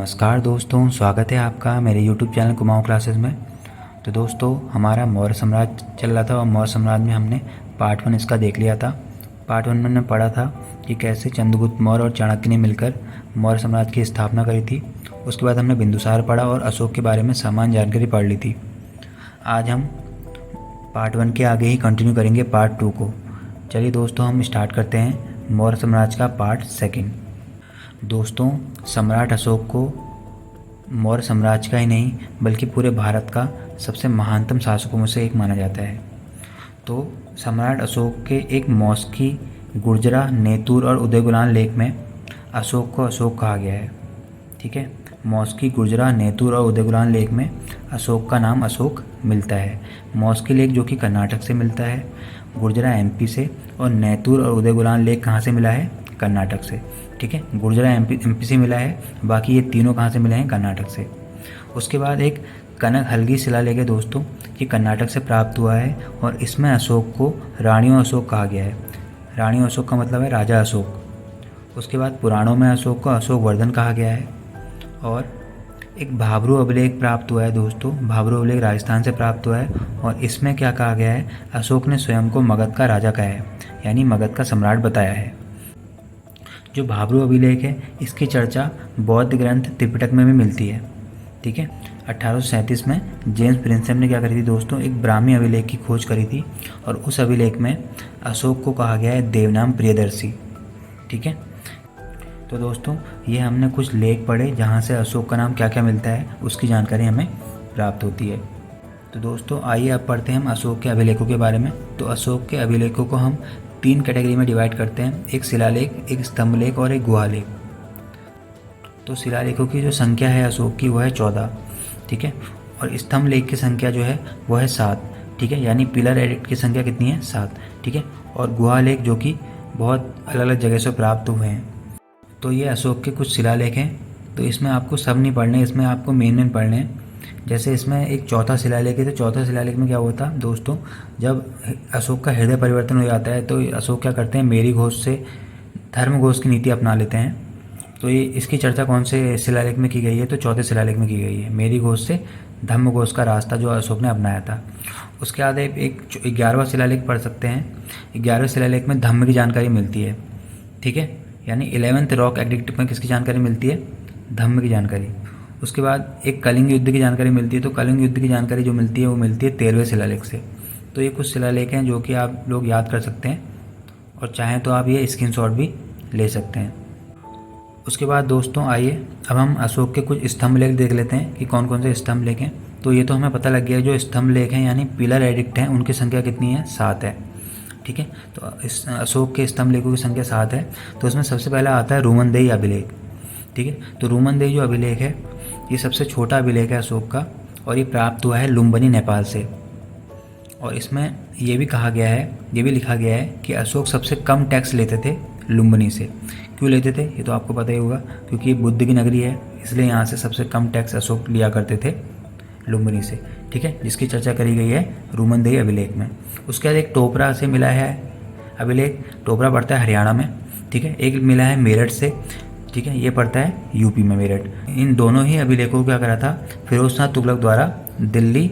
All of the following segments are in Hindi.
नमस्कार दोस्तों, स्वागत है आपका मेरे YouTube चैनल कुमाऊँ क्लासेस में। तो दोस्तों, हमारा मौर्य साम्राज्य चल रहा था और मौर्य साम्राज्य में हमने पार्ट 1 इसका देख लिया था। पार्ट 1 में हमने पढ़ा था कि कैसे चंद्रगुप्त मौर्य और चाणक्य ने मिलकर मौर्य साम्राज्य की स्थापना करी थी। उसके बाद हमने बिंदुसार पढ़ा और अशोक के बारे में सामान्य जानकारी पढ़ ली थी। आज हम पार्ट 1 के आगे ही कंटिन्यू करेंगे पार्ट 2 को। चलिए दोस्तों, हम स्टार्ट करते हैं मौर्य साम्राज्य का पार्ट 2। दोस्तों, सम्राट अशोक को मौर्य साम्राज्य का ही नहीं बल्कि पूरे भारत का सबसे महानतम शासकों में से एक माना जाता है। तो सम्राट अशोक के एक मौस्की, गुर्जरा, नेतुर और उदयगुलान लेख में अशोक को अशोक कहा गया है। ठीक है, मौस्की, गुर्जरा, नेतुर और उदयगुलान लेख में अशोक का नाम अशोक मिलता है। मौस्की लेख जो कि कर्नाटक से मिलता है, गुर्जरा एमपी से, और नेतुर और उदयगुलान लेख कहाँ से मिला है? कर्नाटक से। ठीक है, गुर्जरा एमपी से मिला है, बाकी ये तीनों कहाँ से मिले हैं? कर्नाटक से। उसके बाद एक कनक हल्गी शिलालेख है दोस्तों, ये कर्नाटक से प्राप्त हुआ है और इसमें अशोक को रानियों अशोक कहा गया है। रानियों अशोक का मतलब है राजा अशोक। उसके बाद पुराणों में अशोक को अशोक वर्धन कहा गया है। और एक भाब्रू अभिलेख प्राप्त हुआ है दोस्तों, भाब्रू अभिलेख राजस्थान से प्राप्त हुआ है और इसमें क्या कहा गया है? अशोक ने स्वयं को मगध का राजा कहा है, यानी मगध का सम्राट बताया है। जो भाब्रू अभिलेख है इसकी चर्चा बौद्ध ग्रंथ त्रिपिटक में भी मिलती है। ठीक है, 1837 में जेम्स प्रिंसेप ने क्या करी थी दोस्तों? एक ब्राह्मी अभिलेख की खोज करी थी और उस अभिलेख में अशोक को कहा गया है देवनाम प्रियदर्शी। ठीक है, तो दोस्तों ये हमने कुछ लेख पढ़े जहाँ से अशोक का नाम क्या क्या मिलता है उसकी जानकारी हमें प्राप्त होती है। तो दोस्तों आइए अब पढ़ते हैं हम अशोक के अभिलेखों के बारे में। तो अशोक के अभिलेखों को हम 3 कैटेगरी में डिवाइड करते हैं, एक शिलालेख, एक स्तंभलेख और एक गुहालेख। तो शिलालेखों की जो संख्या है अशोक की वह है 14। ठीक है, और स्तंभलेख की संख्या जो है वह है 7। ठीक है, यानी पिलर एडिक्ट की संख्या कितनी है? 7। ठीक है, और गुहालेख जो कि बहुत अलग अलग जगह से प्राप्त हुए हैं। तो ये अशोक के कुछ शिलालेख हैं। तो इसमें आपको सब नहीं पढ़ने, इसमें आपको मेन पढ़ने हैं। जैसे इसमें एक चौथा शिलालेख है, तो चौथा शिलालेख में क्या होता है दोस्तों? जब अशोक का हृदय परिवर्तन हो जाता है तो अशोक क्या करते हैं? मेरी घोष से धर्म घोष की नीति अपना लेते हैं। तो ये इसकी चर्चा कौन से शिलालेख में की गई है? तो चौथे शिलालेख में की गई है। मेरी घोष से धर्म घोष का रास्ता जो अशोक ने अपनाया था। उसके बाद एक 11वां शिलालेख पढ़ सकते हैं। 11वें शिलालेख में धम्म की जानकारी मिलती है। ठीक है, यानी 11th रॉक एडिक्ट में किसकी जानकारी मिलती है? धम्म की जानकारी। उसके बाद एक कलिंग युद्ध की जानकारी मिलती है। तो कलिंग युद्ध की जानकारी जो मिलती है वो मिलती है 13वें शिलालेख से। तो ये कुछ शिलालेख हैं जो कि आप लोग याद कर सकते हैं और चाहें तो आप ये स्क्रीनशॉट भी ले सकते हैं। उसके बाद दोस्तों आइए अब हम अशोक के कुछ स्तंभलेख देख लेते हैं कि कौन कौन से स्तंभलेख हैं। तो ये तो हमें पता लग गया जो स्तंभलेख हैं यानी पिलर एडिक्ट हैं उनकी संख्या कितनी है? 7 है। ठीक है, तो इस अशोक के स्तंभलेखों की संख्या 7 है। तो उसमें सबसे पहला आता है रूमनदेही अभिलेख। ठीक है, तो रूमनदेही जो अभिलेख है ये सबसे छोटा अभिलेख है अशोक का और ये प्राप्त हुआ है लुम्बिनी, नेपाल से। और इसमें ये भी कहा गया है, ये भी लिखा गया है कि अशोक सबसे कम टैक्स लेते थे लुम्बिनी से। क्यों लेते थे ये तो आपको पता ही होगा, क्योंकि ये बुद्ध की नगरी है इसलिए यहाँ से सबसे कम टैक्स अशोक लिया करते थे लुम्बिनी से। ठीक है, जिसकी चर्चा करी गई है रूमनदेही अभिलेख में। उसके बाद एक टोपरा से मिला है अभिलेख, टोपरा पड़ता है हरियाणा में। ठीक है, एक मिला है मेरठ से। ठीक है, ये पड़ता है यूपी में, मेरठ। इन दोनों ही अभिलेखों को क्या करा था? फिरोज शाह तुगलक द्वारा दिल्ली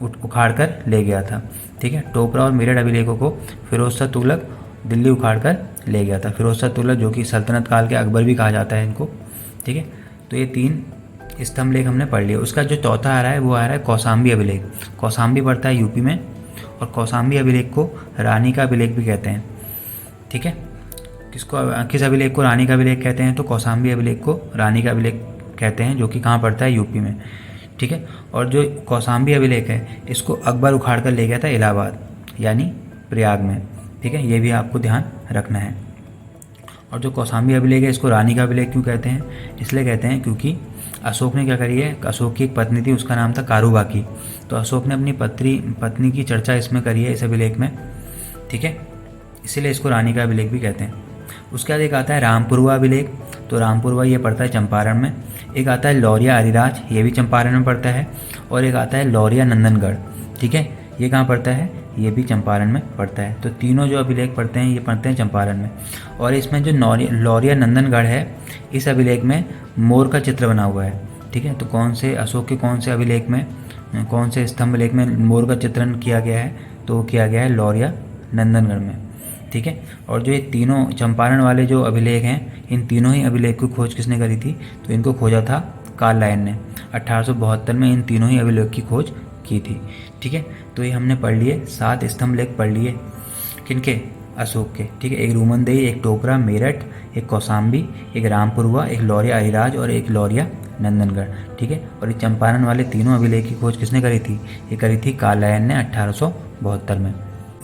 उखाड़ कर ले गया था। ठीक है, टोपरा और मेरठ अभिलेखों को फिरोज शाह तुगलक दिल्ली उखाड़ कर ले गया था। फिरोज शाह तुगलक जो कि सल्तनत काल के अकबर भी कहा जाता है इनको। ठीक है, तो ये 3 स्तंभलेख हमने पढ़ लिया। उसका जो चौथा आ रहा है वो आ रहा है कौशाम्बी अभिलेख। कौशाम्बी पड़ता है यूपी में और कौशाम्बी अभिलेख को रानी का अभिलेख भी कहते हैं। ठीक है, किस अभिलेख को रानी का अभिलेख कहते हैं? तो कौशाम्बी अभिलेख को रानी का अभिलेख कहते हैं, जो कि कहाँ पड़ता है? यूपी में। ठीक है, और जो कौशाम्बी अभिलेख है इसको अकबर उखाड़ कर ले गया था इलाहाबाद यानी प्रयाग में। ठीक है, ये भी आपको ध्यान रखना है। और जो कौशाम्बी अभिलेख है इसको रानी का अभिलेख क्यों कहते हैं? इसलिए कहते हैं क्योंकि अशोक ने क्या करी है, अशोक की एक पत्नी थी उसका नाम था कारूबाकी। तो अशोक ने अपनी पत्नी की चर्चा इसमें करी है, इस अभिलेख में। ठीक है, इसीलिए इसको रानी का अभिलेख भी कहते हैं। उसके बाद एक आता है रामपुरवा अभिलेख। तो रामपुरवा ये पड़ता है चंपारण में। एक आता है लौरिया अरिराज, ये भी चंपारण में पड़ता है। और एक आता है लौरिया नंदनगढ़। ठीक है, ये कहाँ पड़ता है? ये भी चंपारण में पड़ता है। तो तीनों जो अभिलेख पढ़ते हैं ये पढ़ते हैं चंपारण में। और इसमें जो लौरिया नंदनगढ़ है, इस अभिलेख में मोर का चित्र बना हुआ है। ठीक है, तो कौन से अशोक के कौन से अभिलेख में, कौन से स्तंभ लेख में मोर का चित्रण किया गया है, तो वो किया गया है लौरिया नंदनगढ़ में। ठीक है, और जो ये तीनों चंपारण वाले जो अभिलेख हैं, इन तीनों ही अभिलेख की खोज किसने करी थी, तो इनको खोजा था कार्ल लायन ने। 1872 में इन तीनों ही अभिलेख की खोज की थी। ठीक है, तो ये हमने पढ़ लिए 7 स्तंभ लेख पढ़ लिए, किनके, अशोक के। ठीक है, एक रूमनदेही, एक टोकरा मेरठ, एक कौशाम्बी, एक रामपुरवा, एक लौरिया अरिराज और एक लौरिया नंदनगढ़। ठीक है, और ये चंपारण वाले तीनों अभिलेख की खोज किसने करी थी, ये करी थी कार्ल लायन ने 1872 में।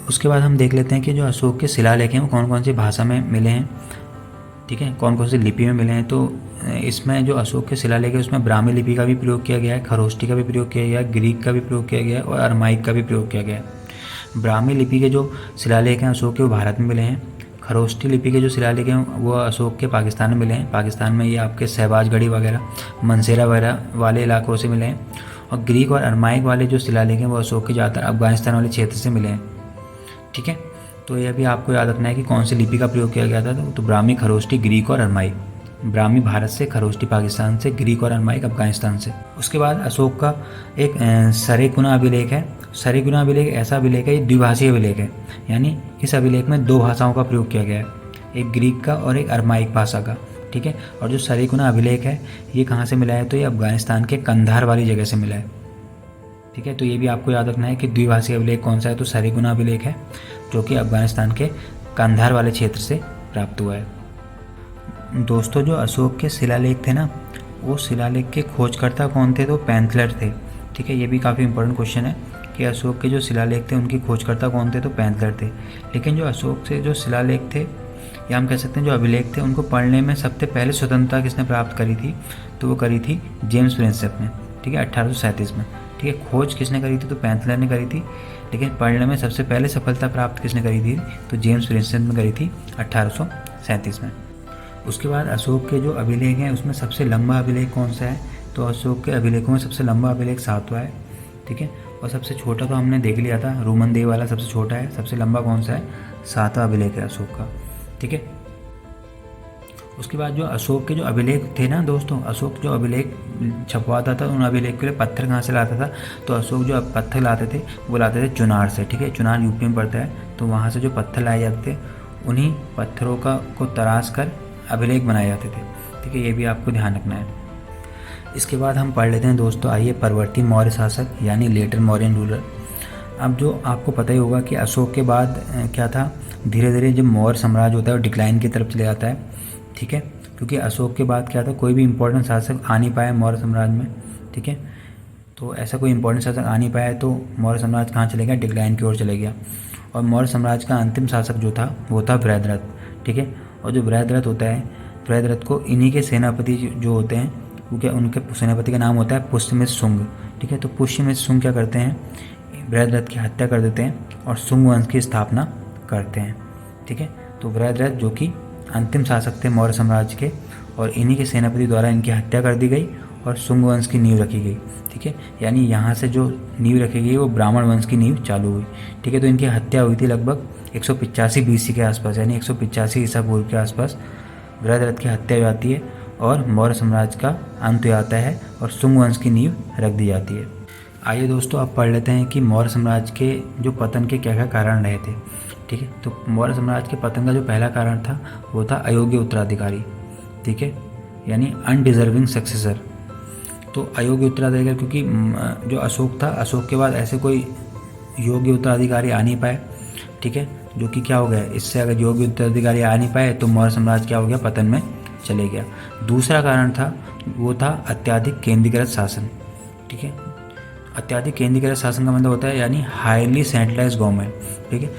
उसके बाद हम देख लेते हैं कि जो अशोक के शिलालेख हैं वो कौन कौन सी भाषा में मिले हैं। ठीक है, कौन कौन सी लिपि में मिले हैं। तो इसमें जो अशोक के शिलालेख है उसमें ब्राह्मी लिपि का भी प्रयोग किया गया है, खरोष्टी का भी प्रयोग किया गया है, ग्रीक का भी प्रयोग किया गया है और अरमाइक का भी प्रयोग किया गया है। ब्राह्मी लिपि के जो शिलालेख हैं अशोक के, वो भारत में मिले हैं। खरोष्टी लिपि के जो शिलालेख हैं वो अशोक के पाकिस्तान में मिले हैं। पाकिस्तान में ये आपके शहबाजगढ़ी वगैरह, मनसेरा वगैरह वाले इलाकों से मिले हैं। और ग्रीक और अरमाइक वाले जो शिलालेख हैं वो अशोक के ज़्यादातर अफगानिस्तान वाले क्षेत्र से मिले हैं। ठीक है, तो यह भी आपको याद रखना है कि कौन सी लिपि का प्रयोग किया गया था। तो ब्राह्मी, खरोष्टी, ग्रीक और अरमाइक। ब्राह्मी भारत से, खरोष्टी पाकिस्तान से, ग्रीक और अरमाइक अफगानिस्तान से। उसके बाद अशोक का एक सरेकुना अभिलेख है। सरेकुना अभिलेख ऐसा अभिलेख है, ये द्विभाषीय अभिलेख है, यानी इस अभिलेख में 2 भाषाओं का प्रयोग किया गया है, एक ग्रीक का और एक अरमाइक भाषा का। ठीक है, और जो सरेकुना अभिलेख है ये कहाँ से मिला है, तो ये अफगानिस्तान के कंधार वाली जगह से मिला है। ठीक है, तो ये भी आपको याद रखना है कि द्विभाषीय अभिलेख कौन सा है, तो सरेकुना अभिलेख है जो कि अफगानिस्तान के कंधार वाले क्षेत्र से प्राप्त हुआ है। दोस्तों, जो अशोक के शिलालेख थे ना, वो शिलालेख के खोजकर्ता कौन थे, तो पैंथलर थे। ठीक है, ये भी काफ़ी इंपॉर्टेंट क्वेश्चन है कि अशोक के जो शिलालेख थे उनकी खोजकर्ता कौन थे, तो पैंथलर थे। लेकिन जो अशोक से जो शिलालेख थे, या हम कह सकते हैं जो अभिलेख थे, उनको पढ़ने में सबसे पहले स्वतंत्रता किसने प्राप्त करी थी, तो वो करी थी जेम्स प्रिंसेप ने। ठीक है, 1837 में। ठीक है, खोज किसने करी थी, तो पैंथलर ने करी थी। लेकिन पढ़ने में सबसे पहले सफलता प्राप्त किसने करी थी, तो जेम्स प्रिंसेप ने करी थी 1837 में। उसके बाद अशोक के जो अभिलेख हैं उसमें सबसे लंबा अभिलेख कौन सा है, तो अशोक के अभिलेखों में सबसे लंबा अभिलेख 7वां है। ठीक है, और सबसे छोटा तो हमने देख लिया था, रूमनदेही वाला सबसे छोटा है। सबसे लंबा कौन सा है, 7वां अभिलेख है अशोक का। ठीक है, उसके बाद जो अशोक के जो अभिलेख थे ना दोस्तों, अशोक जो अभिलेख छपवाता था उन अभिलेख के लिए पत्थर कहाँ से लाता था, तो अशोक जो पत्थर लाते थे वो लाते थे चुनार से। ठीक है, चुनार यूपी में पड़ता है, तो वहाँ से जो पत्थर लाए जाते थे उन्हीं पत्थरों को तराश कर अभिलेख बनाए जाते थे। ठीक है, ये भी आपको ध्यान रखना है। इसके बाद हम पढ़ लेते हैं दोस्तों, आइए, परवर्ती मौर्य शासक यानी लेटर मौर्यन रूलर। अब जो आपको पता ही होगा कि अशोक के बाद क्या था, धीरे धीरे जब मौर्य साम्राज्य होता है वो डिक्लाइन की तरफ चले जाता है। ठीक है, क्योंकि अशोक के बाद क्या था, कोई भी इंपॉर्टेंट शासक आ नहीं पाया मौर्य साम्राज्य में। ठीक है, तो ऐसा कोई इंपॉर्टेंट शासक आ नहीं पाया तो मौर्य साम्राज्य कहाँ चले गया, डिक्लाइन की ओर चले गया। और मौर्य साम्राज्य का अंतिम शासक जो था वो था बृहद्रथ। ठीक है, और जो बृहद्रथ होता है, बृहद्रथ को इन्हीं के सेनापति जो होते हैं, क्योंकि उनके सेनापति का नाम होता है पुष्यमित्र शुंग। ठीक है, तो पुष्यमित्र शुंग क्या करते हैं, बृहद्रथ की हत्या कर देते हैं और शुंग वंश की स्थापना करते हैं। ठीक है, तो बृहद्रथ जो कि अंतिम शासक थे मौर्य साम्राज्य के, और इन्हीं के सेनापति द्वारा इनकी हत्या कर दी गई और शुंग वंश की नींव रखी गई। ठीक है, यानी यहाँ से जो नींव रखी गई वो ब्राह्मण वंश की नींव चालू हुई। ठीक है, तो इनकी हत्या हुई थी लगभग 185 BC के आसपास, यानी 185 ईसा पूर्व के आसपास बृहद्रथ की हत्या हो जाती है और मौर्य साम्राज्य का अंत हो जाता है और शुंग वंश की नींव रख दी जाती है। आइए दोस्तों, अब पढ़ लेते हैं कि मौर्य साम्राज्य के जो पतन के क्या क्या कारण रहे थे। ठीक है, तो मौर्य साम्राज्य के पतन का जो पहला कारण था वो था अयोग्य उत्तराधिकारी। ठीक है, यानी अनडिजर्विंग सक्सेसर। तो अयोग्य उत्तराधिकारी, क्योंकि जो अशोक था, अशोक के बाद ऐसे कोई योग्य उत्तराधिकारी आ नहीं पाए। ठीक है, जो कि क्या हो गया, इससे अगर योग्य उत्तराधिकारी आ नहीं पाए तो मौर्य साम्राज्य क्या हो गया, पतन में चले गया। दूसरा कारण था वो था अत्याधिक केंद्रीकृत शासन। ठीक है, अत्याधिक केंद्रीकृत शासन का मतलब होता है यानी हाईली सेंट्रलाइज गवर्नमेंट। ठीक है,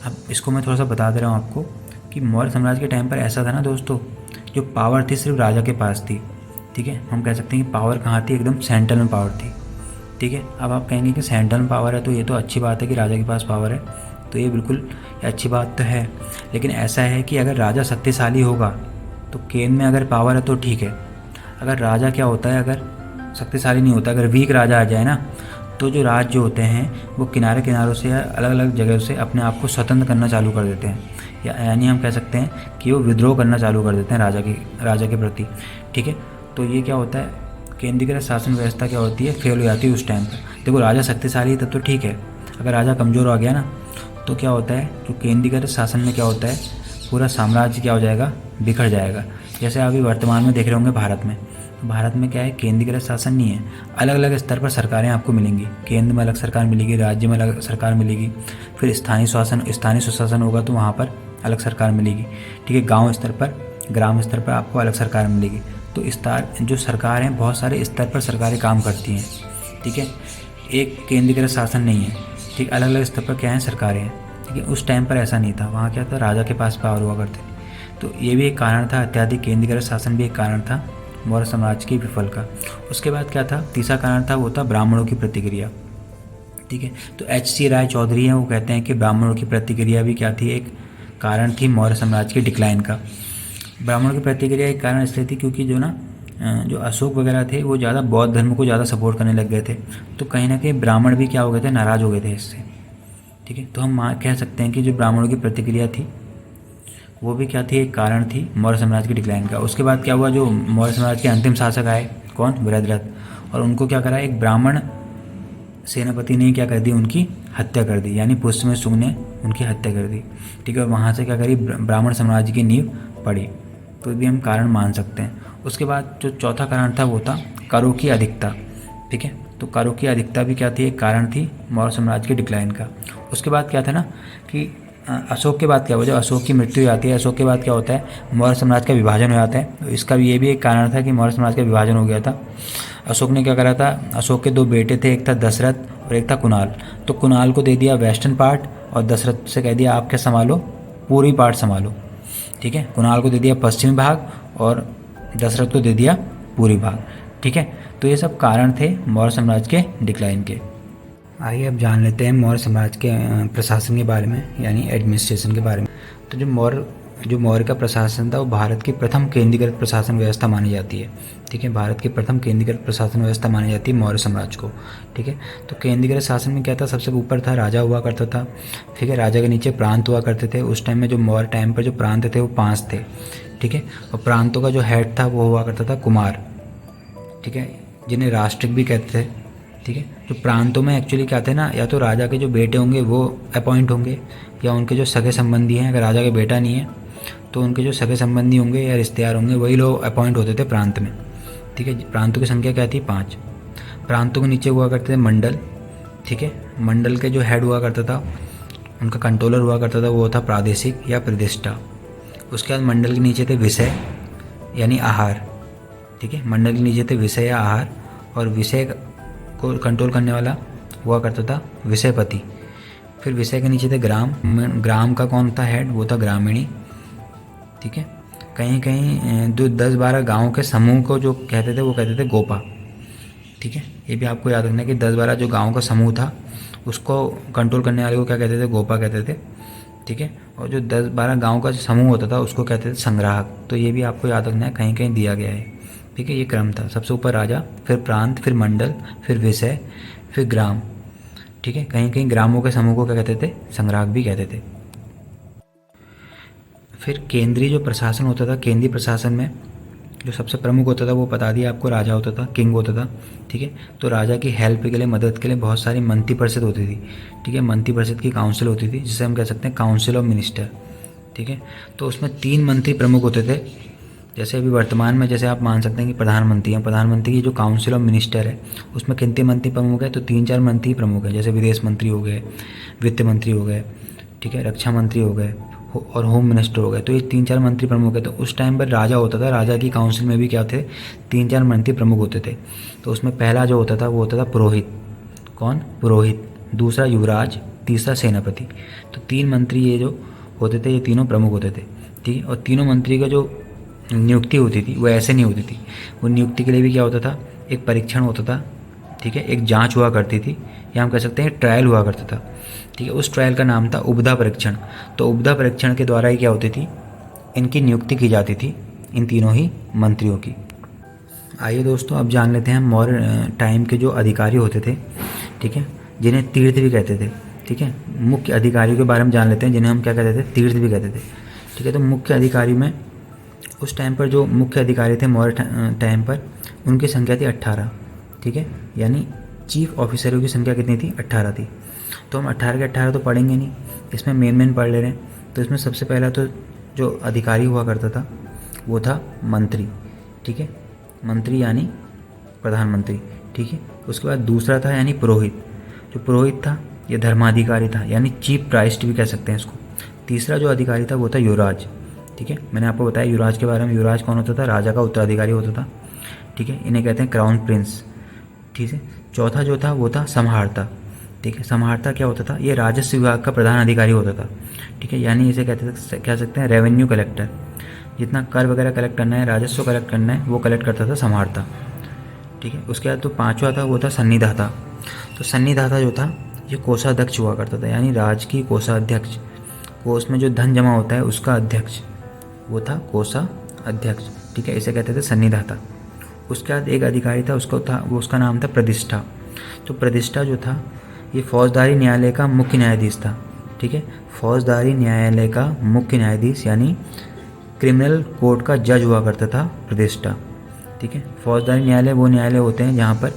अब इसको मैं थोड़ा सा बता दे रहा हूँ आपको कि मौर्य साम्राज्य के टाइम पर ऐसा था ना दोस्तों, जो पावर थी सिर्फ राजा के पास थी। ठीक है, हम कह सकते हैं कि पावर कहाँ थी, एकदम सेंट्रल में पावर थी। ठीक है, अब आप कहेंगे कि सेंट्रल में पावर है तो ये तो अच्छी बात है कि राजा के पास पावर है, तो ये बिल्कुल अच्छी बात तो है। लेकिन ऐसा है कि अगर राजा शक्तिशाली होगा तो केंद्र में अगर पावर है तो ठीक है। अगर राजा क्या होता है, अगर शक्तिशाली नहीं होता, अगर वीक राजा आ जाए ना, तो जो राज्य होते हैं वो किनारे किनारों से या अलग अलग जगह से अपने आप को स्वतंत्र करना चालू कर देते हैं, यानी हम कह सकते हैं कि वो विद्रोह करना चालू कर देते हैं राजा के प्रति। ठीक है, तो ये क्या होता है, केंद्रीकृत शासन व्यवस्था क्या होती है, फेल हो जाती है उस टाइम पर। देखो राजा शक्तिशाली है तब तो ठीक है, अगर राजा कमज़ोर आ गया ना तो क्या होता है, जो केंद्रीकृत शासन में क्या होता है, पूरा साम्राज्य क्या हो जाएगा, बिखर जाएगा। जैसे अभी वर्तमान में देख रहे होंगे भारत में, तो भारत में क्या है, केंद्रीकृत शासन नहीं है, अलग अलग स्तर पर सरकारें आपको मिलेंगी। केंद्र में अलग सरकार मिलेगी, राज्य में अलग सरकार मिलेगी, फिर स्थानीय सुशासन होगा तो वहाँ पर अलग सरकार मिलेगी। ठीक है, गाँव स्तर पर, ग्राम स्तर पर आपको अलग सरकार मिलेगी। तो जो सरकार हैं, बहुत सारे स्तर पर सरकारें काम करती हैं। ठीक है, एक केंद्रीकृत शासन नहीं है। ठीक, अलग अलग स्तर पर क्या है, सरकारें हैं। ठीक है, उस टाइम पर ऐसा नहीं था, वहाँ क्या था, राजा के पास पावर हुआ करते थे। तो ये भी एक कारण था, अत्याधिक केंद्रीकृत शासन भी एक कारण था मौर्य साम्राज्य की विफल का। उसके बाद क्या था, तीसरा कारण था, वो था ब्राह्मणों की प्रतिक्रिया। ठीक है, तो एच.सी. राय चौधरी हैं, वो कहते हैं कि ब्राह्मणों की प्रतिक्रिया भी क्या थी, एक कारण थी मौर्य साम्राज्य के डिक्लाइन का। ब्राह्मणों की प्रतिक्रिया एक कारण इसलिए थी क्योंकि जो अशोक वगैरह थे वो ज़्यादा बौद्ध धर्म को ज़्यादा सपोर्ट करने लग गए थे, तो कहीं ना कहीं ब्राह्मण भी क्या हो गए थे, नाराज़ हो गए थे इससे। ठीक है, तो हम कह सकते हैं कि जो ब्राह्मणों की प्रतिक्रिया थी वो भी क्या थी, एक कारण थी मौर्य साम्राज्य के डिक्लाइन का। उसके बाद क्या हुआ, जो मौर्य साम्राज्य के अंतिम शासक आए, कौन, बृहद्रथ, और उनको क्या करा, एक ब्राह्मण सेनापति ने क्या कर दी, उनकी हत्या कर दी, यानी पुष्यमित्र शुंग ने उनकी हत्या कर दी। ठीक है, और वहाँ से क्या करी, ब्राह्मण साम्राज्य की नींव पड़ी, तो भी हम कारण मान सकते हैं। उसके बाद जो चौथा कारण था वो था करों की अधिकता। ठीक है, तो करों की अधिकता भी क्या थी, एक कारण थी मौर्य साम्राज्य के डिक्लाइन का। उसके बाद क्या था ना कि अशोक के बाद क्या हुआ, जब अशोक की मृत्यु हो जाती है, अशोक के बाद क्या होता है, मौर्य साम्राज्य का विभाजन हो जाता है। तो इसका भी ये भी एक कारण था कि मौर्य साम्राज्य का विभाजन हो गया था। अशोक ने क्या करा था, अशोक के 2 बेटे थे, एक था दशरथ और एक था कुणाल। तो कुणाल को दे दिया वेस्टर्न पार्ट और दशरथ से कह दिया आप क्या संभालो, पूर्वी पार्ट संभालो। ठीक है, कुणाल को दे दिया पश्चिमी भाग और दशरथ को दे दिया पूर्वी भाग। ठीक है, तो ये सब कारण थे मौर्य साम्राज्य के डिक्लाइन के। आइए अब जान लेते हैं मौर्य साम्राज्य के प्रशासन के बारे में, यानी एडमिनिस्ट्रेशन के बारे में। तो जो मौर्य का प्रशासन था वो भारत की प्रथम केंद्रीकृत प्रशासन व्यवस्था मानी जाती है। ठीक है, भारत की प्रथम केंद्रीकृत प्रशासन व्यवस्था मानी जाती है मौर्य साम्राज्य को। ठीक है, तो केंद्रीकृत शासन में क्या था, सबसे ऊपर था राजा हुआ करता था। ठीक है, राजा के नीचे प्रांत हुआ करते थे। उस टाइम में जो मौर्य टाइम पर जो प्रांत थे वो 5 थे। ठीक है, और प्रांतों का जो हेड था वो हुआ करता था कुमार। ठीक है, जिन्हें राष्ट्रिक भी कहते थे। ठीक है, जो प्रांतों में एक्चुअली क्या थे ना, या तो राजा के जो बेटे होंगे वो अपॉइंट होंगे, या उनके जो सगे संबंधी हैं, अगर राजा का बेटा नहीं है तो उनके जो सगे संबंधी होंगे या रिश्तेदार होंगे वही लोग अपॉइंट होते थे प्रांत में। ठीक है, प्रांतों की संख्या क्या थी, 5। प्रांतों के नीचे हुआ करते थे मंडल। ठीक है, मंडल के जो हेड हुआ करता था, उनका कंट्रोलर हुआ करता था, वो था प्रादेशिक या प्रतिष्ठा। उसके बाद मंडल के नीचे थे विषय यानी आहार। ठीक है, मंडल के नीचे थे विषय या आहार, और विषय को कंट्रोल करने वाला हुआ करता था विषयपति। फिर विषय के नीचे थे ग्राम। ग्राम का कौन था हेड, वो था ग्रामीणी। ठीक है, कहीं कहीं 10-12 गाँव के समूह को जो कहते थे वो कहते थे गोपा। ठीक है, ये भी आपको याद रखना है कि 10-12 जो गाँव का समूह था उसको कंट्रोल करने वाले को क्या कहते थे, गोपा कहते थे। ठीक है, और जो 10-12 गाँव का समूह होता था उसको कहते थे संग्राहक। तो ये भी आपको याद रखना है, कहीं कहीं दिया गया है। ठीक है, ये क्रम था, सबसे ऊपर राजा, फिर प्रांत, फिर मंडल, फिर विषय, फिर ग्राम। ठीक है, कहीं कहीं ग्रामों के समूह को क्या कहते थे, संग्राहक भी कहते थे। फिर केंद्रीय जो प्रशासन होता था, केंद्रीय प्रशासन में जो सबसे प्रमुख होता था वो बता दिया आपको, राजा होता था, किंग होता था। ठीक है, तो राजा की हेल्प के लिए, मदद के लिए बहुत सारी मंत्री परिषद होती थी। ठीक है, मंत्री परिषद की काउंसिल होती थी, जिसे हम कह सकते हैं काउंसिल ऑफ मिनिस्टर। ठीक है, तो उसमें 3 मंत्री प्रमुख होते थे। जैसे अभी वर्तमान में जैसे आप मान सकते हैं कि प्रधानमंत्री हैं, प्रधानमंत्री की जो काउंसिल ऑफ मिनिस्टर है उसमें कितने मंत्री प्रमुख है, तो 3-4 मंत्री प्रमुख हैं। जैसे विदेश मंत्री हो गए, वित्त मंत्री हो गए, ठीक है, रक्षा मंत्री हो गए और होम मिनिस्टर हो गए। तो ये 3-4 मंत्री प्रमुख है। तो उस टाइम पर राजा होता था, राजा की काउंसिल में भी क्या थे, 3-4 मंत्री प्रमुख होते थे। तो उसमें पहला जो होता था वो होता था पुरोहित। कौन, पुरोहित। दूसरा युवराज, तीसरा सेनापति। तो 3 मंत्री ये जो होते थे, ये तीनों प्रमुख होते थे। ठीक है, और तीनों मंत्री का जो नियुक्ति होती थी वो ऐसे नहीं होती थी। वो नियुक्ति के लिए भी क्या होता था, एक परीक्षण होता था। ठीक है, एक जांच हुआ करती थी, या हम कह सकते हैं ट्रायल हुआ करता था। ठीक है, उस ट्रायल का नाम था उपधा परीक्षण। तो उपधा परीक्षण के द्वारा ही क्या होती थी, इनकी नियुक्ति की जाती थी, इन तीनों ही मंत्रियों की। आइए दोस्तों अब जान लेते हैं मौर्य टाइम के जो अधिकारी होते थे, ठीक है, जिन्हें तीर्थ भी कहते थे। ठीक है, मुख्य अधिकारियों के बारे में जान लेते हैं, जिन्हें हम क्या कहते थे, तीर्थ भी कहते थे। ठीक है, तो मुख्य अधिकारी में उस टाइम पर जो मुख्य अधिकारी थे मौर्य टाइम पर, उनकी संख्या थी 18। ठीक है, यानी चीफ ऑफिसरों की संख्या कितनी थी, 18 थी। तो हम 18 के 18 तो पढ़ेंगे नहीं, इसमें मेन पढ़ ले रहे हैं। तो इसमें सबसे पहला तो जो अधिकारी हुआ करता था वो था मंत्री। ठीक है, मंत्री यानी प्रधानमंत्री। ठीक है, उसके बाद दूसरा था यानी पुरोहित। जो पुरोहित था ये धर्माधिकारी था, यानी चीफ प्राइस्ट भी कह सकते हैं इसको। तीसरा जो अधिकारी था वो था युवराज। ठीक है, मैंने आपको बताया युवराज के बारे में। युवराज कौन होता था, राजा का उत्तराधिकारी होता था। ठीक है, इन्हें कहते हैं क्राउन प्रिंस। ठीक है, चौथा जो था वो था समहारता। ठीक है, समहारता क्या होता था, ये राजस्व विभाग का प्रधान अधिकारी होता था। ठीक है, यानी इसे कह सकते हैं रेवेन्यू कलेक्टर। जितना कर वगैरह कलेक्ट करना है, राजस्व कलेक्ट करना है, वो कलेक्ट करता था समहारता। ठीक है, उसके बाद तो पांचवा था वो था सन्निधाता। तो सन्निधाता जो था ये कोषाध्यक्ष हुआ करता था, यानी राज की कोषाध्यक्ष। कोष में जो धन जमा होता है उसका अध्यक्ष, वो था कोषाध्यक्ष। ठीक है, इसे कहते थे सन्निधाता। उसके बाद एक अधिकारी था, उसका नाम था प्रतिष्ठा। तो प्रतिष्ठा जो था ये फौजदारी न्यायालय का मुख्य न्यायाधीश था। ठीक है, फौजदारी न्यायालय का मुख्य न्यायाधीश यानी क्रिमिनल कोर्ट का जज हुआ करता था प्रतिष्ठा। ठीक है, फौजदारी न्यायालय वो न्यायालय होते हैं जहाँ पर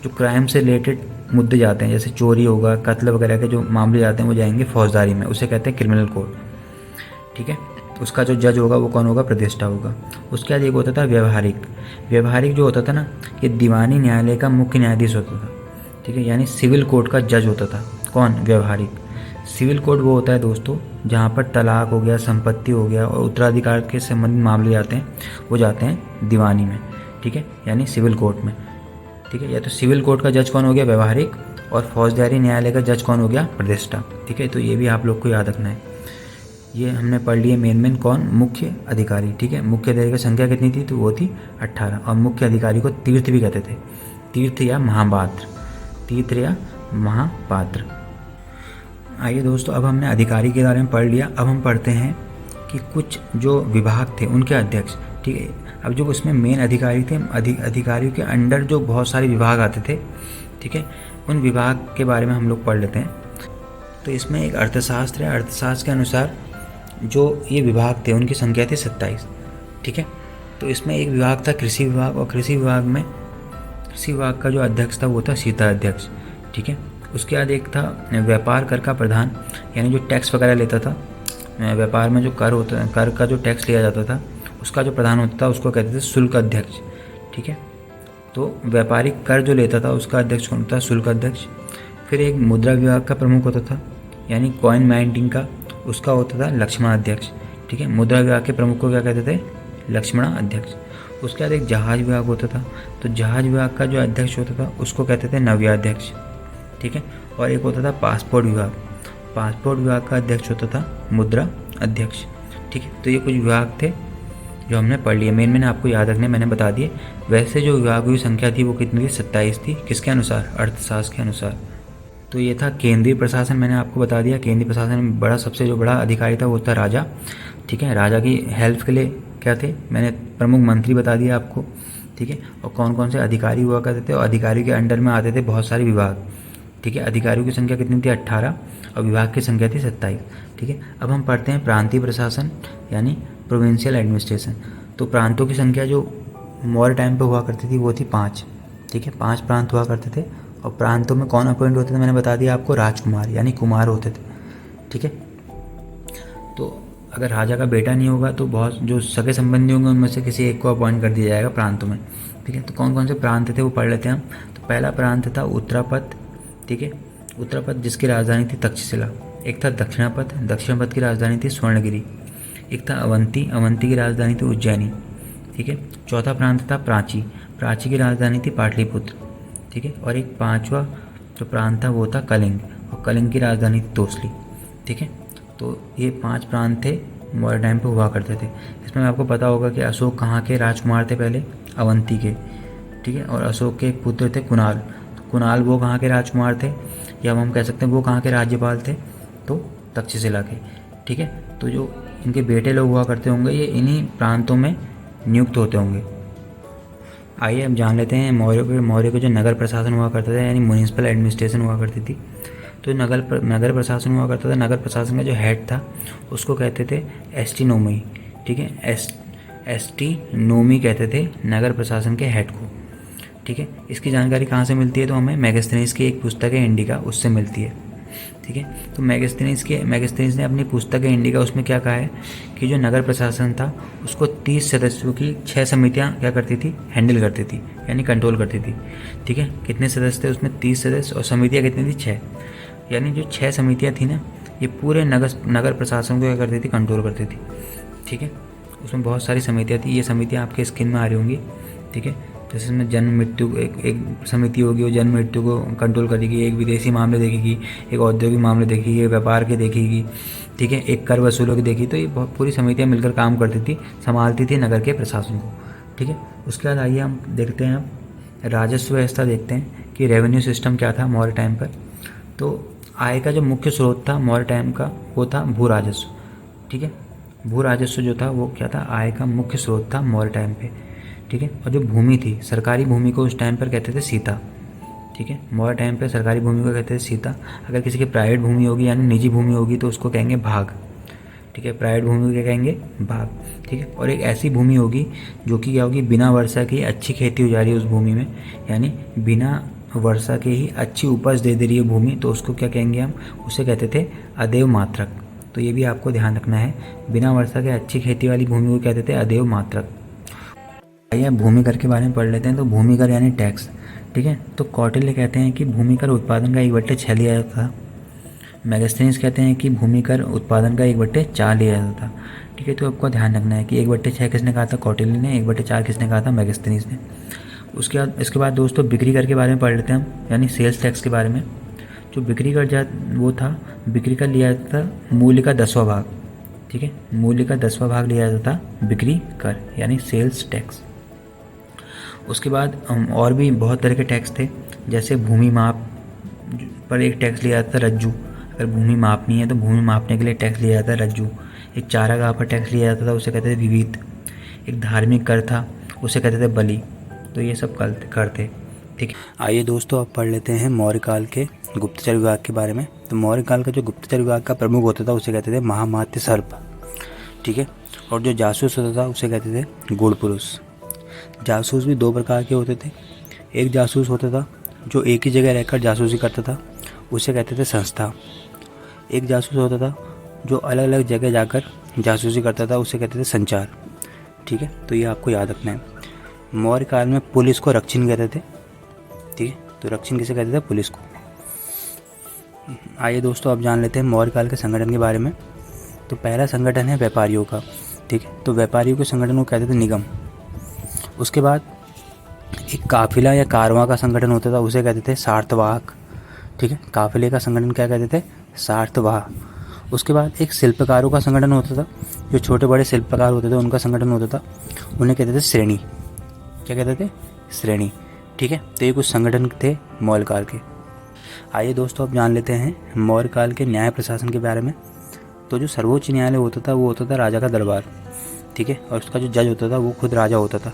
जो क्राइम से रिलेटेड मुद्दे जाते हैं, जैसे चोरी होगा, कत्ल वगैरह के जो मामले जाते हैं वो जाएंगे फौजदारी में, उसे कहते हैं क्रिमिनल कोर्ट। ठीक है, उसका जो जज होगा वो कौन होगा, प्रतिष्ठा होगा। उसके बाद एक होता था व्यवहारिक। व्यवहारिक जो होता था ना, ये दीवानी न्यायालय का मुख्य न्यायाधीश होता था। ठीक है, यानी सिविल कोर्ट का जज होता था कौन, व्यवहारिक। सिविल कोर्ट वो होता है दोस्तों जहाँ पर तलाक हो गया, संपत्ति हो गया और उत्तराधिकार के संबंधित मामले जाते हैं, वो जाते हैं दीवानी में। ठीक है, यानी सिविल कोर्ट में। ठीक है, या तो सिविल कोर्ट का जज कौन हो गया, व्यवहारिक, और फौजदारी न्यायालय का जज कौन हो गया, प्रतिष्ठा। ठीक है, तो ये भी आप लोग को याद रखना है। ये हमने पढ़ लिए मेन कौन, मुख्य अधिकारी। ठीक है, मुख्य अधिकारी की संख्या कितनी थी, तो वो थी 18। और मुख्य अधिकारी को तीर्थ भी कहते थे, तीर्थ या महापात्र, तीर्थ या महापात्र। आइए दोस्तों, अब हमने अधिकारी के बारे में पढ़ लिया। अब हम पढ़ते हैं कि कुछ जो विभाग थे उनके अध्यक्ष। ठीक है, अब जो उसमें मेन अधिकारी थे, अधिकारियों के अंडर जो बहुत सारे विभाग आते थे, ठीक है, उन विभाग के बारे में हम लोग पढ़ लेते हैं। तो इसमें एक अर्थशास्त्र है। अर्थशास्त्र के अनुसार जो ये विभाग थे उनकी संख्या थी 27। ठीक है, तो इसमें एक विभाग था कृषि विभाग, और कृषि विभाग का जो अध्यक्ष था वो था सीता अध्यक्ष। ठीक है, उसके बाद एक था व्यापार कर का प्रधान, यानी जो टैक्स वगैरह लेता था, व्यापार में जो कर का जो टैक्स लिया जाता था उसका जो प्रधान होता था उसको कहते थे शुल्क अध्यक्ष। ठीक है, तो व्यापारिक कर जो लेता था उसका अध्यक्ष कौन होता है, शुल्क अध्यक्ष। फिर एक मुद्रा विभाग का प्रमुख होता था, यानी कॉइन माइंटिंग का, उसका होता था लक्ष्मण अध्यक्ष। ठीक है, मुद्रा विभाग के प्रमुख को क्या कहते थे, लक्ष्मण अध्यक्ष। उसके बाद एक जहाज विभाग होता था, तो जहाज विभाग का जो अध्यक्ष होता था उसको कहते थे नव्याध्यक्ष। ठीक है, और एक होता था पासपोर्ट विभाग। पासपोर्ट विभाग का अध्यक्ष होता था मुद्रा अध्यक्ष। ठीक है, तो ये कुछ विभाग थे जो हमने पढ़ लिए। मेन आपको याद रखने मैंने बता दिए। वैसे जो विभागों की संख्या थी वो कितनी थी, 27 थी। किसके अनुसार, अर्थशास्त्र के अनुसार। तो ये था केंद्रीय प्रशासन, मैंने आपको बता दिया। केंद्रीय प्रशासन में सबसे जो बड़ा अधिकारी था वो था राजा। ठीक है, राजा की हेल्प के लिए क्या थे, मैंने प्रमुख मंत्री बता दिया आपको। ठीक है, और कौन कौन से अधिकारी हुआ करते थे, और अधिकारी के अंडर में आते थे बहुत सारे विभाग। ठीक है, अधिकारियों की संख्या कितनी थी, 18, और विभाग की संख्या थी 27। ठीक है, अब हम पढ़ते हैं प्रांतीय प्रशासन यानी प्रोविंशियल एडमिनिस्ट्रेशन। तो प्रांतों की संख्या जो मौर्य टाइम पे हुआ करती थी वो थी 5। ठीक है, 5 प्रांत हुआ करते थे, और प्रांतों में कौन अपॉइंट होते थे, मैंने बता दिया आपको, राजकुमार यानी कुमार होते थे। ठीक है, तो अगर राजा का बेटा नहीं होगा तो बहुत जो सगे संबंधी होंगे उनमें से किसी एक को अपॉइंट कर दिया जाएगा प्रांतों में। ठीक है, तो कौन कौन से प्रांत थे वो पढ़ लेते हैं हम। तो पहला प्रांत था उत्तरापथ। ठीक है, उत्तरापथ जिसकी राजधानी थी तक्षशिला। एक था दक्षिणापथ, दक्षिणापथ की राजधानी थी स्वर्णगिरी। एक था अवंती, अवंती की राजधानी थी उज्जैनी। ठीक है, चौथा प्रांत था प्राची, प्राची की राजधानी थी पाटलिपुत्र। ठीक है, और एक पांचवा जो प्रांत था वो था कलिंग, और कलिंग की राजधानी थी तोसली। ठीक है, तो ये 5 प्रांत थे मौर्य टाइम पे हुआ करते थे। इसमें आपको पता होगा कि अशोक कहाँ के राजकुमार थे, पहले अवंती के। ठीक है, और अशोक के एक पुत्र थे कुणाल। तो कुणाल वो कहाँ के राजकुमार थे, या हम कह सकते हैं वो कहाँ के राज्यपाल थे, तो तक्षशिला के। ठीक है, तो जो इनके बेटे लोग हुआ करते होंगे ये इन्हीं प्रांतों में नियुक्त होते होंगे। आइए अब जान लेते हैं मौर्य को जो नगर प्रशासन हुआ करता था, यानी म्यूनिसिपल एडमिनिस्ट्रेशन हुआ करती थी। तो नगर प्रशासन हुआ करता था, नगर प्रशासन का जो हेड था उसको कहते थे एस्टिनोमी। ठीक है, एस्टिनोमी कहते थे नगर प्रशासन के हेड को। ठीक है, इसकी जानकारी कहाँ से मिलती है? तो हमें मेगास्थनीज की एक पुस्तक है इंडिका, उससे मिलती है। ठीक है, तो मेगास्थनीज ने अपनी पुस्तक है इंडिका, उसमें क्या कहा है कि जो नगर प्रशासन था उसको 30 सदस्यों की 6 समितियाँ क्या करती थी? हैंडल करती थी, यानी कंट्रोल करती थी। ठीक है, कितने सदस्य थे उसमें? 30 सदस्य, और समितियाँ कितनी थी? 6। यानी जो 6 समितियाँ थी ना, ये पूरे नगर प्रशासन को क्या करती थी? कंट्रोल करती थी। ठीक है, उसमें बहुत सारी समितियाँ थी, ये समितियाँ आपके स्क्रीन में आ रही होंगी। ठीक है, जैसे इसमें जन्म मृत्यु एक समिति होगी, वो जन्म मृत्यु को कंट्रोल करेगी, एक विदेशी मामले देखेगी, एक औद्योगिक मामले देखेगी, एक व्यापार के देखेगी। ठीक है, एक कर वसूलों की देखी। तो ये बहुत पूरी समितियाँ मिलकर काम करती थी, संभालती थी नगर के प्रशासन को। ठीक है, उसके बाद आइए हम देखते हैं अब राजस्व व्यवस्था देखते हैं कि रेवेन्यू सिस्टम क्या था मौर्य टाइम पर। तो आय का जो मुख्य स्रोत था मौर्य टाइम का, वो था भू राजस्व। ठीक है, भू राजस्व जो था वो क्या था? आय का मुख्य स्रोत था मौर्य टाइम पे। ठीक है, और जो भूमि थी, सरकारी भूमि को उस टाइम पर कहते थे सीता। ठीक है, मौर्य टाइम पे सरकारी भूमि को कहते थे सीता। अगर किसी की प्राइवेट भूमि होगी यानी निजी भूमि होगी तो उसको कहेंगे भाग। ठीक है, प्राइवेट भूमि को क्या कहेंगे? भाग। ठीक है, और एक ऐसी भूमि होगी जो कि क्या होगी? बिना वर्षा की अच्छी खेती हो जा रही है उस भूमि में, यानी बिना वर्षा के ही अच्छी उपज दे रही है भूमि, तो उसको क्या कहेंगे हम? उसे कहते थे अदेव मात्रक। तो ये भी आपको ध्यान रखना है, बिना वर्षा के अच्छी खेती वाली भूमि को कहते थे अदेव मात्रक। आइए भूमि कर के बारे में पढ़ लेते हैं। तो भूमि कर यानी टैक्स। ठीक है, तो कौटिल्य कहते हैं कि भूमि कर उत्पादन का 1/6 लिया जाता था। मेगास्थनीज कहते हैं कि भूमि कर उत्पादन का 1/4 लिया जाता था। ठीक है, तो आपको ध्यान रखना है कि 1/6 किसने कहा था? कौटिल्य ने। 1/4 किसने कहा था? मेगास्थनीज ने। इसके बाद दोस्तों बिक्री कर के बारे में पढ़ लेते हैं हम, यानी सेल्स टैक्स के बारे में। जो बिक्री कर वो था, बिक्री कर लिया जाता था मूल्य का 10वां भाग। ठीक है, मूल्य का 10वां भाग लिया जाता था बिक्री कर, यानी सेल्स टैक्स। उसके बाद और भी बहुत तरह के टैक्स थे, जैसे भूमि माप पर एक टैक्स लिया जाता था रज्जू। अगर भूमि मापनी है तो भूमि मापने के लिए टैक्स लिया जाता है रज्जू। एक चारागाह पर टैक्स लिया जाता था, उसे कहते थे विविध। एक धार्मिक कर था, उसे कहते थे बलि। तो ये सब कर थे। ठीक है, आइए दोस्तों अब पढ़ लेते हैं मौर्य काल के गुप्तचर विभाग के बारे में। तो मौर्य काल का जो गुप्तचर विभाग का प्रमुख होता था उसे कहते थे महामात्य सर्प। ठीक है, और जो जासूस होता था उसे कहते थे गूढ़ पुरुष। जासूस भी 2 प्रकार के होते थे। एक जासूस होता था जो एक ही जगह रहकर जासूसी करता था, उसे कहते थे संस्था। एक जासूस होता था जो अलग अलग जगह जाकर जासूसी करता था, उसे कहते थे संचार। ठीक है, तो ये आपको याद रखना है। मौर्य काल में पुलिस को रक्षिण कहते थे। ठीक है, तो रक्षिण किसे कहते थे? पुलिस को। आइए दोस्तों अब जान लेते हैं मौर्य काल के संगठन के बारे में। तो पहला संगठन है व्यापारियों का। ठीक है, तो व्यापारियों के संगठन को कहते थे निगम। उसके बाद एक काफिला या कारवां का संगठन होता था, उसे कहते थे सार्थवाहक। ठीक है, काफिले का संगठन क्या कहते थे? सार्थवाह। उसके बाद एक शिल्पकारों का संगठन होता था, जो छोटे बड़े शिल्पकार होते थे उनका संगठन होता था, उन्हें कहते थे श्रेणी। क्या कहते थे? श्रेणी। ठीक है, तो ये कुछ संगठन थे मौर्य काल के। आइए दोस्तों अब जान लेते हैं मौर्य काल के न्याय प्रशासन के बारे में। तो जो सर्वोच्च न्यायालय होता था वो होता था राजा का दरबार। ठीक है, और उसका जो जज होता था वो खुद राजा होता था।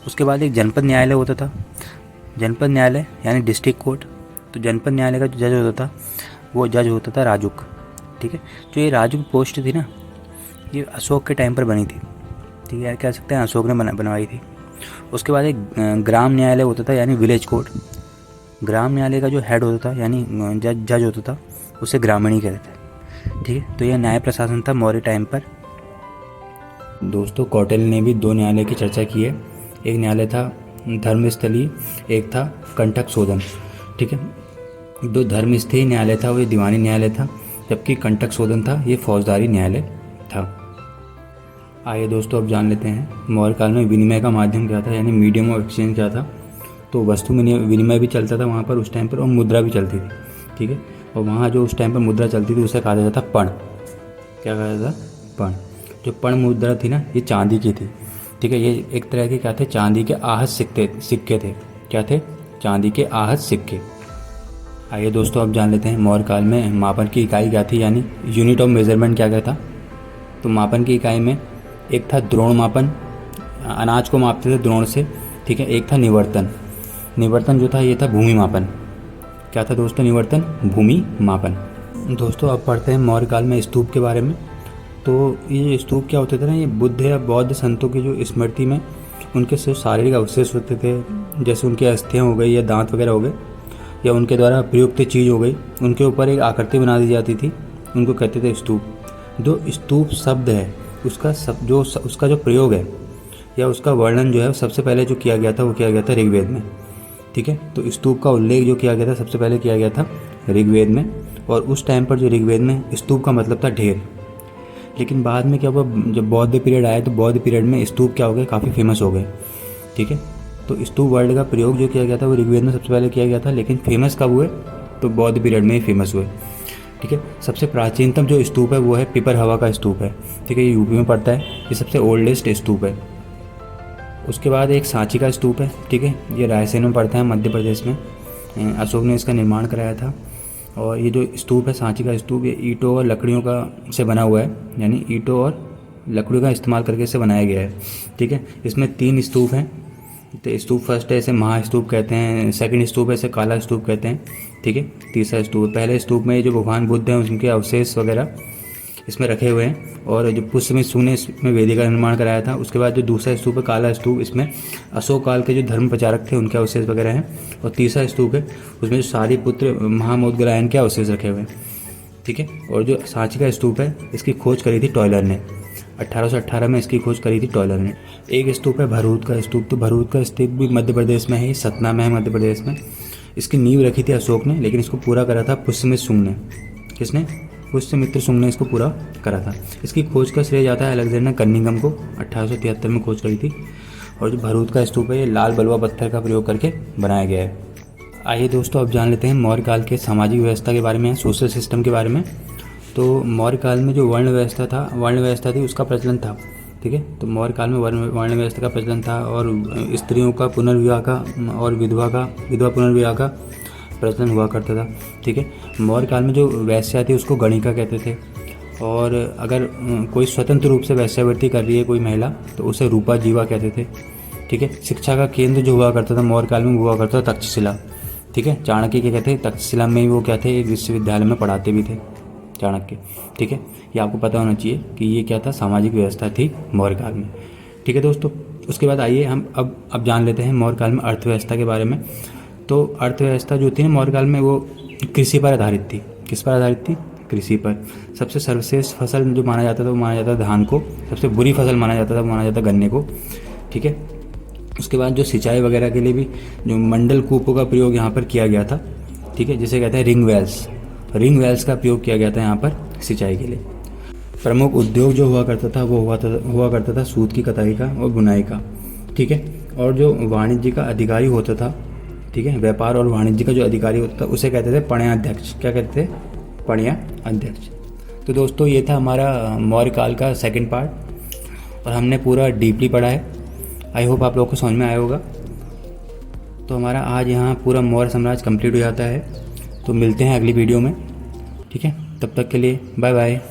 उसके बाद एक जनपद न्यायालय होता था। जनपद न्यायालय यानी डिस्ट्रिक्ट कोर्ट। तो जनपद न्यायालय का जो जज होता था वो जज होता था राजुक। ठीक है, जो ये राजुक पोस्ट थी ना, ये अशोक के टाइम पर बनी थी। ठीक है, कह सकते हैं अशोक ने बनवाई थी। उसके बाद एक ग्राम न्यायालय होता था, यानी विलेज कोर्ट। ग्राम न्यायालय का जो हेड होता था यानी जज होता था, उसे ग्रामीणी कहते थे। ठीक है, तो यह न्याय प्रशासन था मौर्य टाइम पर। दोस्तों कौटिल्य ने भी 2 न्यायालय की चर्चा की है। एक न्यायालय था धर्मस्थली, एक था कंटक शोधन। ठीक है, जो धर्मस्थली न्यायालय था वो दीवानी न्यायालय था, जबकि कंटक शोधन था ये फौजदारी न्यायालय था। आइए दोस्तों अब जान लेते हैं मौर्य काल में विनिमय का माध्यम क्या था, यानी मीडियम ऑफ एक्सचेंज क्या था। तो वस्तु विनिमय भी चलता था वहाँ पर उस टाइम पर, और मुद्रा भी चलती थी। ठीक है, और वहाँ जो उस टाइम पर मुद्रा चलती थी उसे कहा जाता था पण। क्या कहा जाता था? पण। जो पण मुद्रा थी ना, ये चांदी की थी। ठीक है, ये एक तरह के क्या थे? चांदी के आहत सिक्के थे। क्या थे? चांदी के आहत सिक्के। आइए दोस्तों अब जान लेते हैं मौर्य काल में मापन की इकाई क्या थी, यानी यूनिट ऑफ मेजरमेंट क्या क्या था। तो मापन की इकाई में एक था द्रोण मापन, अनाज को मापते थे द्रोण से, ठीक है। एक था निवर्तन। निवर्तन जो था ये था भूमि मापन। क्या था दोस्तों? निवर्तन, भूमि मापन। दोस्तों अब पढ़ते हैं मौर्य काल में स्तूप के बारे में। तो ये स्तूप क्या होते थे ना, ये बुद्ध या बौद्ध संतों की जो स्मृति में उनके सिर्फ शारीरिक अवशेष होते थे, जैसे उनकी अस्थियाँ हो गई या दांत वगैरह हो गए या उनके द्वारा प्रयुक्त चीज़ हो गई, उनके ऊपर एक आकृति बना दी जाती थी, उनको कहते थे स्तूप। जो स्तूप शब्द है उसका जो प्रयोग है या उसका वर्णन जो है सबसे पहले जो किया गया था वो किया गया था ऋग्वेद में। ठीक है। तो स्तूप का उल्लेख जो किया गया था सबसे पहले किया गया था ऋग्वेद में, और उस टाइम पर जो ऋग्वेद में स्तूप का मतलब था ढेर। लेकिन बाद में क्या हुआ, जब बौद्ध पीरियड आया तो बौद्ध पीरियड में स्तूप क्या हो गए, काफ़ी फेमस हो गए। ठीक है। तो स्तूप वर्ड का प्रयोग जो किया गया था वो ऋग्वेद में सबसे पहले किया गया था, लेकिन फेमस कब हुए, तो बौद्ध पीरियड में ही फेमस हुए। ठीक है। सबसे प्राचीनतम जो स्तूप है वो है पिपरहवा का स्तूप है। ठीक है। ये यूपी में पड़ता है, ये सबसे ओल्डेस्ट स्तूप है। उसके बाद एक सांची का स्तूप है। ठीक है। ये रायसेन में पड़ता है, मध्य प्रदेश में। अशोक ने इसका निर्माण कराया था। और ये जो स्तूप है सांची का स्तूप, ये ईंटों और लकड़ियों का से बना हुआ है, यानी ईंटों और लकड़ियों का इस्तेमाल करके इसे बनाया गया है। ठीक है। इसमें 3 स्तूप हैं। तो स्तूप फर्स्ट है, इसे महास्तूप कहते हैं। सेकंड स्तूप है, इसे काला स्तूप कहते हैं। ठीक है। तीसरा स्तूप, पहले स्तूप में जो भगवान बुद्ध हैं उनके अवशेष वगैरह इसमें रखे हुए हैं, और जो पुष्य सूने ने इसमें वेदिका का निर्माण कराया था। उसके बाद जो दूसरा स्तूप है काला स्तूप, इसमें अशोक काल के जो धर्म प्रचारक थे उनके अवशेष वगैरह हैं। और तीसरा स्तूप है उसमें जो सारी पुत्र महामोदगलायन के अवशेष रखे हुए हैं। ठीक है। और जो सांची का स्तूप है इसकी खोज करी थी टॉयलर ने, 1818 में इसकी खोज करी थी टॉयलर ने। एक स्तूप है भरूच का स्तूप। तो भरूच का स्तूप भी मध्य प्रदेश में है, सतना में है, मध्य प्रदेश में। इसकी नींव रखी थी अशोक ने, लेकिन इसको पूरा करा था पुष्यमित्र शुंग ने। किसने? पुष्यमित्र शुंग ने इसको पूरा करा था। इसकी खोज का श्रेय जाता है अलेक्जेंडर कनिंघम को, 1873 में खोज करी थी। और जो भरूच का स्तूप है ये लाल बलुआ पत्थर का प्रयोग करके बनाया गया है। आइए दोस्तों अब जान लेते हैं मौर्य काल के सामाजिक व्यवस्था के बारे में, सोशल सिस्टम के बारे में। तो मौर्य काल में जो वर्ण व्यवस्था थी उसका प्रचलन था। ठीक है। तो मौर्य काल में वर्ण व्यवस्था का प्रचलन था, और स्त्रियों का पुनर्विवाह का और विधवा पुनर्विवाह का प्रचलन हुआ करता था। ठीक है। मौर्य काल में जो वैश्या थी उसको गणिका कहते थे, और अगर कोई स्वतंत्र रूप से वैश्यावृत्ति कर रही है कोई महिला तो उसे रूपा जीवा कहते थे। ठीक है। शिक्षा का केंद्र जो हुआ करता था मौर्य काल में हुआ करता था तक्षशिला। ठीक है। चाणक्य क्या कहते हैं, तक्षशिला में ही वो क्या थे, एक विश्वविद्यालय में पढ़ाते भी थे चाणक्य। ठीक है। ये आपको पता होना चाहिए कि ये क्या था, सामाजिक व्यवस्था थी मौर्य काल में। ठीक है दोस्तों। उसके बाद आइए हम अब जान लेते हैं मौर्य काल में अर्थव्यवस्था के बारे में। तो अर्थव्यवस्था जो थी ना मौर्य काल में वो कृषि पर आधारित थी। किस पर आधारित थी? कृषि पर। सबसे सर्वश्रेष्ठ फसल जो माना जाता था वो माना जाता था धान को, सबसे बुरी फसल माना जाता था वो माना जाता गन्ने को। ठीक है। उसके बाद जो सिंचाई वगैरह के लिए भी जो मंडल कूपों का प्रयोग यहाँ पर किया गया था। ठीक है। जिसे कहते हैं रिंग वेल्स का प्रयोग किया गया था यहाँ पर सिंचाई के लिए। प्रमुख उद्योग जो हुआ करता था वो हुआ करता था सूत की कताई का और बुनाई का। ठीक है। और जो वाणिज्य का अधिकारी होता था, ठीक है, व्यापार और वाणिज्य का जो अधिकारी होता था उसे कहते थे पणयाध्यक्ष। क्या कहते थे? पणयाध्यक्ष। तो दोस्तों ये था हमारा मौर्य काल का सेकंड पार्ट, और हमने पूरा डीपली पढ़ा है। आई होप आप लोगों को समझ में आया होगा। तो हमारा आज यहाँ पूरा मौर्य साम्राज्य कंप्लीट हो जाता है। तो मिलते हैं अगली वीडियो में। ठीक है। तब तक के लिए बाय बाय।